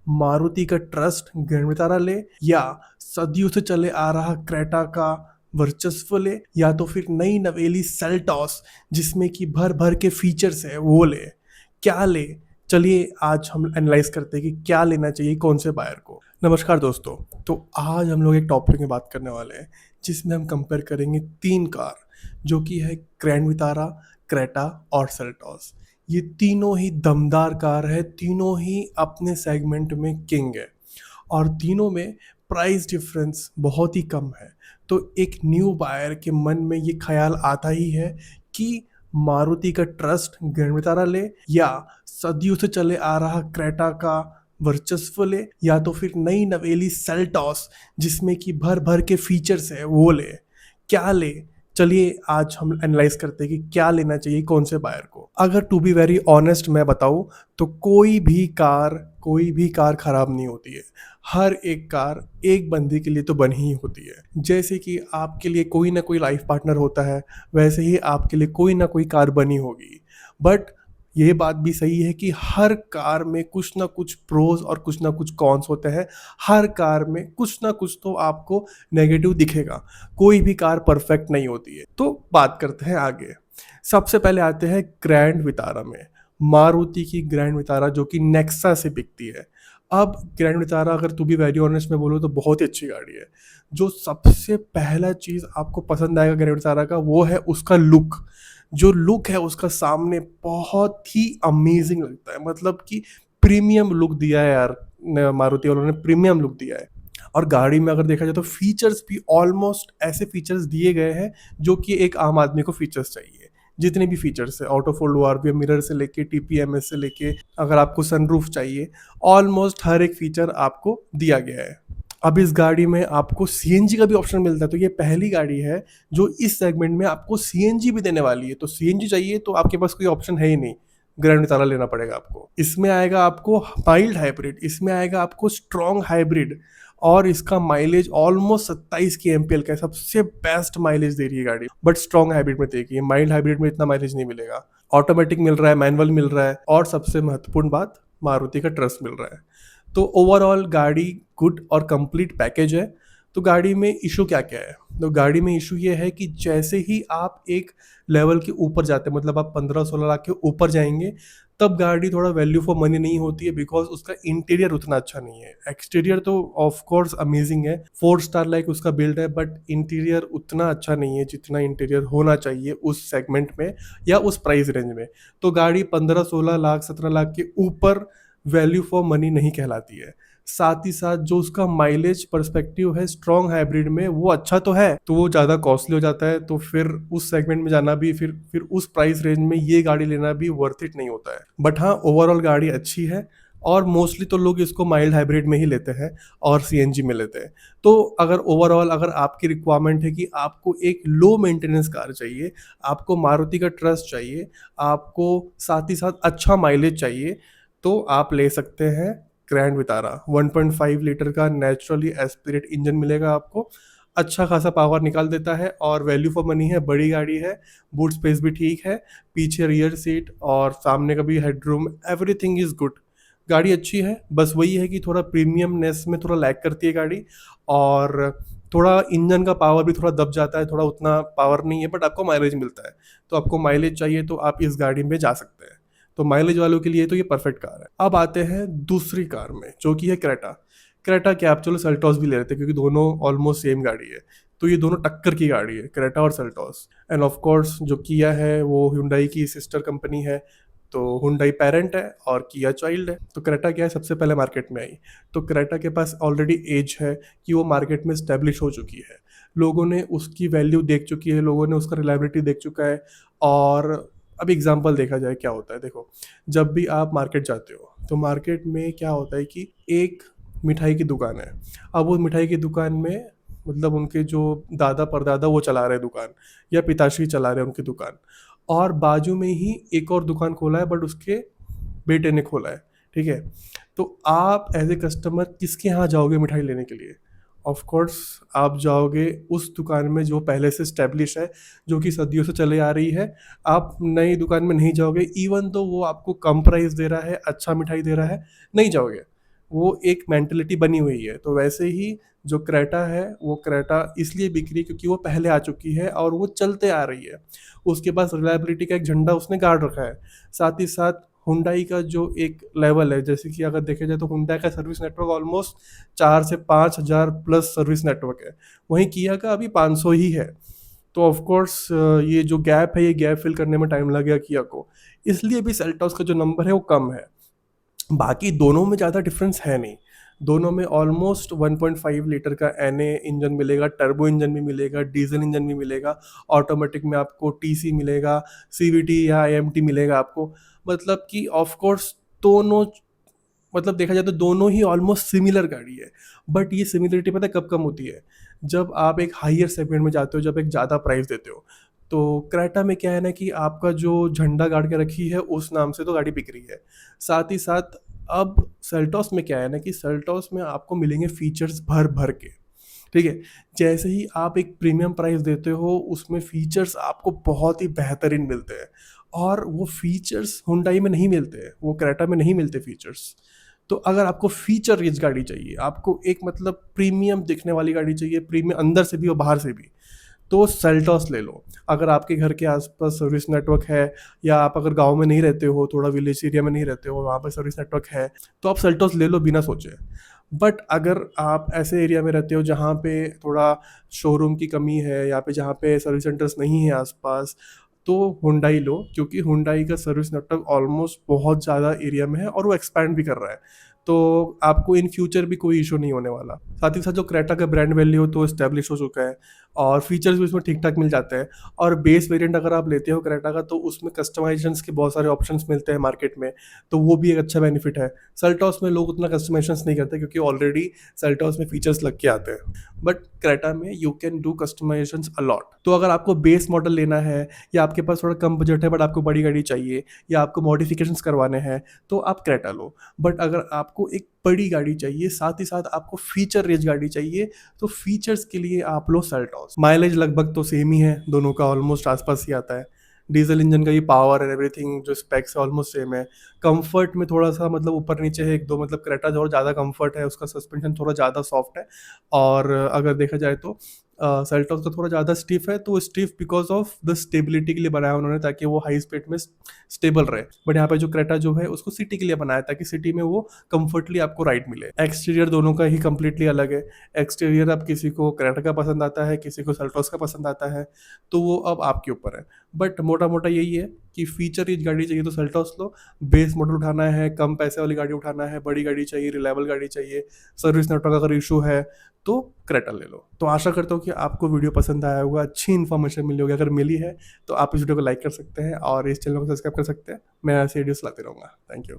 मारुति का trust grand Vitara ले, या सदियों से चले आ रहा क्रेटा का वर्चस्व ले, या तो फिर नई नवेली सेल्टॉस जिसमें कि भर भर के फीचर्स है वो ले। क्या ले? चलिए आज हम एनालाइज करते हैं कि क्या लेना चाहिए कौन से बायर को। नमस्कार दोस्तों। तो आज हम लोग एक टॉपिक में बात करने वाले हैं जिसमें हम कंपेयर करेंगे तीन कार, जो कि है ग्रैंड विटारा, क्रेटा और सेल्टॉस। ये तीनों ही दमदार कार है, तीनों ही अपने सेगमेंट में किंग है और तीनों में प्राइस डिफरेंस बहुत ही कम है। तो एक न्यू बायर के मन में ये ख्याल आता ही है कि मारुति का ट्रस्ट ग्रैंड विटारा ले, या सदियों से चले आ रहा क्रेटा का वर्चस्व ले, या तो फिर नई नवेली सेल्टॉस जिसमें कि भर भर के फीचर्स है वो ले। क्या ले? चलिए आज हम एनालाइज करते हैं कि क्या लेना चाहिए कौन से बायर को। अगर टू बी वेरी ऑनेस्ट मैं बताऊं तो कोई भी कार खराब नहीं होती है। हर एक कार एक बंदे के लिए तो बनी ही होती है। जैसे कि आपके लिए कोई ना कोई लाइफ पार्टनर होता है, वैसे ही आपके लिए कोई ना कोई कार बनी होगी। बट ये बात भी सही है कि हर कार में कुछ ना कुछ प्रोज और कुछ ना कुछ कॉन्स होते हैं। हर कार में कुछ ना कुछ तो आपको नेगेटिव दिखेगा। कोई भी कार परफेक्ट नहीं होती है। तो बात करते हैं आगे। सबसे पहले आते हैं ग्रैंड विटारा में। मारुति की ग्रैंड विटारा जो कि नेक्सा से बिकती है। अब ग्रैंड विटारा अगर टू बी वेरी ऑनेस्ट में बोलो तो बहुत ही अच्छी गाड़ी है। जो सबसे पहला चीज़ आपको पसंद आएगा ग्रैंड विटारा का वो है उसका लुक। जो लुक है उसका सामने बहुत ही अमेजिंग लगता है। मतलब कि प्रीमियम लुक दिया है यार, मारुति वालों ने प्रीमियम लुक दिया है। और गाड़ी में अगर देखा जाए तो फीचर्स भी ऑलमोस्ट ऐसे फीचर्स दिए गए हैं जो कि एक आम आदमी को फीचर्स चाहिए। जितने भी फीचर्स है, ऑटो फोल्ड ओआरवी मिरर से लेके टीपीएमएस से लेके अगर आपको सनरूफ चाहिए, ऑलमोस्ट हर एक फीचर आपको दिया गया है। अब इस गाड़ी में आपको सीएनजी का भी ऑप्शन मिलता है। तो ये पहली गाड़ी है जो इस सेगमेंट में आपको सीएनजी भी देने वाली है। तो सीएनजी चाहिए तो आपके पास कोई ऑप्शन है ही नहीं, ग्रैंड विटारा लेना पड़ेगा आपको। इसमें आएगा आपको माइल्ड हाइब्रिड, इसमें आएगा आपको स्ट्रॉन्ग हाइब्रिड, और इसका माइलेज ऑलमोस्ट 27 की एमपीएल का है। सबसे बेस्ट माइलेज दे रही है गाड़ी। बट स्ट्रॉन्ग हाइब्रिड में देखिए, माइल्ड हाइब्रिड में इतना माइलेज नहीं मिलेगा। ऑटोमेटिक मिल रहा है, मैनुअल मिल रहा है, और सबसे महत्वपूर्ण बात मारुति का ट्रस्ट मिल रहा है। तो ओवरऑल गाड़ी गुड और कंप्लीट पैकेज है। तो गाड़ी में इशू क्या क्या है? तो गाड़ी में इशू ये है कि जैसे ही आप एक लेवल के ऊपर जाते हैं, मतलब आप 15-16 लाख के ऊपर जाएंगे, तब गाड़ी थोड़ा वैल्यू फॉर मनी नहीं होती है, बिकॉज उसका इंटीरियर उतना अच्छा नहीं है। एक्सटीरियर तो ऑफ कोर्स अमेजिंग है, 4 स्टार लाइक उसका बिल्ड है, बट इंटीरियर उतना अच्छा नहीं है जितना इंटीरियर होना चाहिए उस सेगमेंट में या उस प्राइस रेंज में। तो गाड़ी 15-16 लाख 17 लाख के ऊपर वैल्यू फॉर मनी नहीं कहलाती है। साथ ही साथ जो उसका माइलेज पर्सपेक्टिव है स्ट्रॉन्ग हाइब्रिड में, वो अच्छा तो है, तो वो ज़्यादा कॉस्टली हो जाता है। तो फिर उस सेगमेंट में जाना भी, फिर उस प्राइस रेंज में ये गाड़ी लेना भी वर्थ इट नहीं होता है। बट हाँ, ओवरऑल गाड़ी अच्छी है, और मोस्टली तो लोग इसको माइल्ड हाइब्रिड में ही लेते हैं और सीएनजी में लेते हैं। तो अगर ओवरऑल अगर आपकी रिक्वायरमेंट है कि आपको एक लो मेंटेनेंस कार चाहिए, आपको मारुति का ट्रस्ट चाहिए, आपको साथ ही साथ अच्छा माइलेज चाहिए, तो आप ले सकते हैं ग्रैंड विटारा। 1.5 लीटर का नेचुरली एस्पिरेट इंजन मिलेगा आपको, अच्छा खासा पावर निकाल देता है, और वैल्यू फॉर मनी है, बड़ी गाड़ी है, बूट स्पेस भी ठीक है, पीछे रियर सीट और सामने का भी हेडरूम, एवरीथिंग इज गुड। गाड़ी अच्छी है, बस वही है कि थोड़ा प्रीमियमनेस में थोड़ा लैग करती है गाड़ी, और थोड़ा इंजन का पावर भी थोड़ा दब जाता है, थोड़ा उतना पावर नहीं है, बट आपको माइलेज मिलता है। तो आपको माइलेज चाहिए तो आप इस गाड़ी में जा सकते हैं। तो माइलेज वालों के लिए तो ये परफेक्ट कार है। अब आते हैं दूसरी कार में जो कि है क्रेटा। क्रेटा क्या, आप चलो सेल्टॉस भी ले लेते हैं क्योंकि दोनों ऑलमोस्ट सेम गाड़ी है। तो ये दोनों टक्कर की गाड़ी है, क्रेटा और सेल्टॉस। एंड ऑफ कोर्स जो किया है वो हुंडई की सिस्टर कंपनी है। तो हुंडई पेरेंट है और किया चाइल्ड है। तो क्रेटा क्या है, सबसे पहले मार्केट में आई। तो क्रेटा के पास ऑलरेडी एज है कि वो मार्केट में स्टैब्लिश हो चुकी है। लोगों ने उसकी वैल्यू देख चुकी है, लोगों ने उसका रिलायबिलिटी देख चुका है। और अब एग्जाम्पल देखा जाए क्या होता है, देखो, जब भी आप मार्केट जाते हो तो मार्केट में क्या होता है कि एक मिठाई की दुकान है। अब वो मिठाई की दुकान में मतलब उनके जो दादा परदादा वो चला रहे हैं दुकान, या पिताश्री चला रहे हैं उनकी दुकान, और बाजू में ही एक और दुकान खोला है बट उसके बेटे ने खोला है। ठीक है, तो आप एज ए कस्टमर किसके यहाँ जाओगे मिठाई लेने के लिए? ऑफ कोर्स आप जाओगे उस दुकान में जो पहले से स्टैब्लिश है, जो कि सदियों से चले आ रही है। आप नई दुकान में नहीं जाओगे, इवन तो वो आपको कम प्राइस दे रहा है, अच्छा मिठाई दे रहा है, नहीं जाओगे। वो एक मेंटेलिटी बनी हुई है। तो वैसे ही जो क्रेटा है, वो क्रेटा इसलिए बिक रही है क्योंकि वो पहले आ चुकी है और वो चलते आ रही है। उसके पास रिलायबिलिटी का एक झंडा उसने गाड़ रखा है। साथ ही साथ हुंडई का जो एक लेवल है, जैसे कि अगर देखा जाए तो हुंडई का सर्विस नेटवर्क ऑलमोस्ट 4 से 5 हज़ार प्लस सर्विस नेटवर्क है। वहीं किया का अभी 500 ही है। तो ऑफ कोर्स ये जो गैप है, ये गैप फिल करने में टाइम लगेगा किया को, इसलिए भी सेल्टॉस का जो नंबर है वो कम है। बाकी दोनों में ज़्यादा डिफरेंस है नहीं। दोनों में ऑलमोस्ट 1.5 लीटर का एन ए इंजन मिलेगा, टर्बो इंजन भी मिलेगा, डीजल इंजन भी मिलेगा, ऑटोमेटिक में आपको टीसी मिलेगा, सीवीटी या आईएमटी मिलेगा आपको। मतलब कि ऑफ कोर्स दोनों, मतलब देखा जाए तो दोनों ही ऑलमोस्ट सिमिलर गाड़ी है। बट ये सिमिलरिटी पता है कब कम होती है? जब आप एक हाइयर सेगमेंट में जाते हो, जब एक ज़्यादा प्राइस देते हो। तो क्रेटा में क्या है ना कि आपका जो झंडा गाड़ के रखी है उस नाम से तो गाड़ी बिक रही है। साथ ही साथ अब सेल्टॉस में क्या है ना कि सेल्टॉस में आपको मिलेंगे फीचर्स भर भर के। ठीक है, जैसे ही आप एक प्रीमियम प्राइस देते हो उसमें फीचर्स आपको बहुत ही बेहतरीन मिलते हैं। और वो फीचर्स हुंडई में नहीं मिलते हैं, वो क्रेटा में नहीं मिलते फीचर्स। तो अगर आपको फीचर रिच गाड़ी चाहिए, आपको एक मतलब प्रीमियम दिखने वाली गाड़ी चाहिए, प्रीमियम अंदर से भी और बाहर से भी, तो सेल्टॉस ले लो। अगर आपके घर के आसपास सर्विस नेटवर्क है, या आप अगर गांव में नहीं रहते हो, थोड़ा विलेज एरिया में नहीं रहते हो, वहाँ पर सर्विस नेटवर्क है, तो आप सेल्टॉस ले लो बिना सोचे। बट अगर आप ऐसे एरिया में रहते हो जहाँ पे थोड़ा शोरूम की कमी है, या पे जहाँ पे सर्विस सेंटर्स नहीं है आसपास, तो हुंडई लो, क्योंकि हुंडई का सर्विस नेटवर्क ऑलमोस्ट बहुत ज़्यादा एरिया में है और वो एक्सपैंड भी कर रहा है। तो आपको इन फ्यूचर भी कोई इशू नहीं होने वाला। साथ ही साथ जो क्रेटा का ब्रांड वैल्यू तो इस्टेब्लिश हो चुका है, और फीचर्स भी उसमें ठीक ठाक मिल जाते हैं। और बेस वेरिएंट अगर आप लेते हो क्रेटा का, तो उसमें कस्टमाइजेशंस के बहुत सारे ऑप्शंस मिलते हैं मार्केट में, तो वो भी एक अच्छा बेनिफिट है। सेल्टॉस में लोग उतना कस्टमाइजेशंस नहीं करते क्योंकि ऑलरेडी सेल्टॉस में फीचर्स लग के आते हैं। बट क्रेटा में you can do customizations a lot. तो अगर आपको बेस मॉडल लेना है, या आपके पास थोड़ा कम बजट है बट आपको बड़ी गाड़ी चाहिए, या आपको मॉडिफिकेशंस करवाने हैं, तो आप क्रेटा लो। बट अगर आपको एक बड़ी गाड़ी चाहिए, साथ ही साथ आपको फीचर रिच गाड़ी चाहिए, तो फीचर्स के लिए आप लो सेल्टॉस। माइलेज लगभग तो सेम ही है, दोनों का ऑलमोस्ट आसपास ही आता है। डीजल इंजन का ये पावर एंड एवरीथिंग जो स्पेक्स है ऑलमोस्ट सेम है। कंफर्ट में थोड़ा सा मतलब ऊपर नीचे है एक दो, मतलब क्रेटा थोड़ा ज़्यादा कंफर्ट है, उसका सस्पेंशन थोड़ा ज़्यादा सॉफ्ट है। और अगर देखा जाए तो सेल्टॉस का थोड़ा ज़्यादा स्टिफ है, तो stiff because of the stability के लिए बनाया उन्होंने, ताकि वो हाई स्पीड में स्टेबल रहे। बट यहाँ पे जो क्रेटा जो है उसको सिटी के लिए बनाया, ताकि सिटी में वो कंफर्टली आपको राइड मिले। एक्सटीरियर दोनों का ही कंप्लीटली अलग है। एक्सटीरियर अब किसी को क्रेटा का पसंद आता है, किसी को सेल्टॉस का पसंद आता है, तो वो अब आपके ऊपर है। बट मोटा मोटा यही है कि फीचर रिच गाड़ी चाहिए तो सेल्टॉस लो, बेस मॉडल उठाना है, कम पैसे वाली गाड़ी उठाना है, बड़ी गाड़ी चाहिए, रिलायबल गाड़ी चाहिए, सर्विस नेटवर्क अगर इशू है, तो क्रेटा ले लो। तो आशा करता हूँ कि आपको वीडियो पसंद आया होगा, अच्छी इन्फॉर्मेशन मिली होगी। अगर मिली है तो आप इस वीडियो को लाइक कर सकते हैं और इस चैनल को सब्सक्राइब कर सकते हैं। मैं ऐसे वीडियोस लाते रहूँगा। Thank you.